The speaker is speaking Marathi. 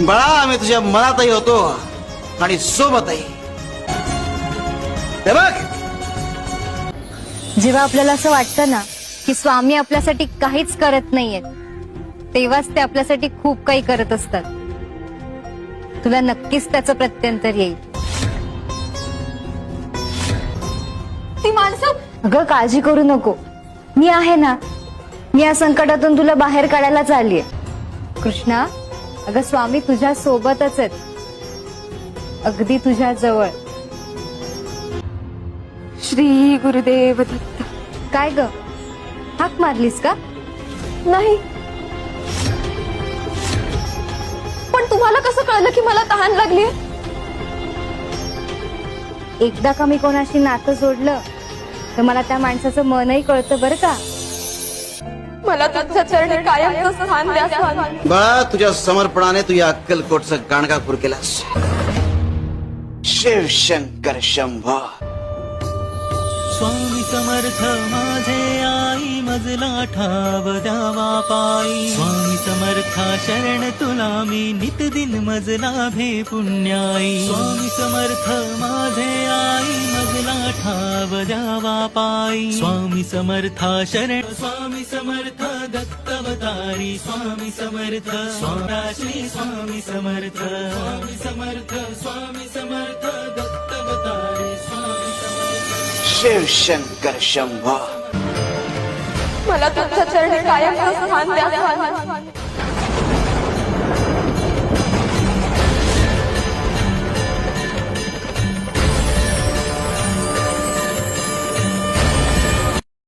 बाळा आम्ही तुझ्या मनातही होतो आणि सोबतही. हे बघ, जेव्हा आपल्याला असं वाटतं ना की स्वामी आपल्यासाठी काहीच करत नाहीयेत, तेव्हाच ते आपल्यासाठी खूप काही करत असतात. तुला नक्कीच त्याचं प्रत्यंतर येईल. ती माणसं. अगं काळजी करू नको, मी आहे ना. मी या संकटातून तुला बाहेर काढायलाच आलीये. कृष्णा, अगं स्वामी तुझ्या सोबतच आहेत, अगदी तुझ्या जवळ. श्री गुरुदेव दत्त. काय ग, हाक मारलीस का? नाही, पण तुम्हाला कसं कळलं की मला तहान लागली? एकदा का मी कोणाशी नातं जोडलं तर मला त्या माणसाचं मनही कळतं बरं का. मला तुझ्या चरणी कायमचं स्थान द्या स्वामी. बाळा तुझ्या समर्पणाने तू या अक्कलकोटचं गाणगापूर केलास. शिव शंकर शंभो. स्वामी समर्थ माझे आई मजला ठाव द्यावा पायी. स्वामी समर्था शरण तुला मी नितदिन मजला भे पुण्याई. स्वामी समर्थ माझे आई मजला ठाव द्यावा पायी. स्वामी समर्था शरण. स्वामी समर्थ दत्तवतारी. स्वामी समर्थ स्वामी स्वामी समर्थ. स्वामी समर्थ स्वामी समर्थ दत्तवतारी. स्वामी शिव शंकर शंभो. मला तुझ्या चरणी कायमचं स्थान द्या स्वामी.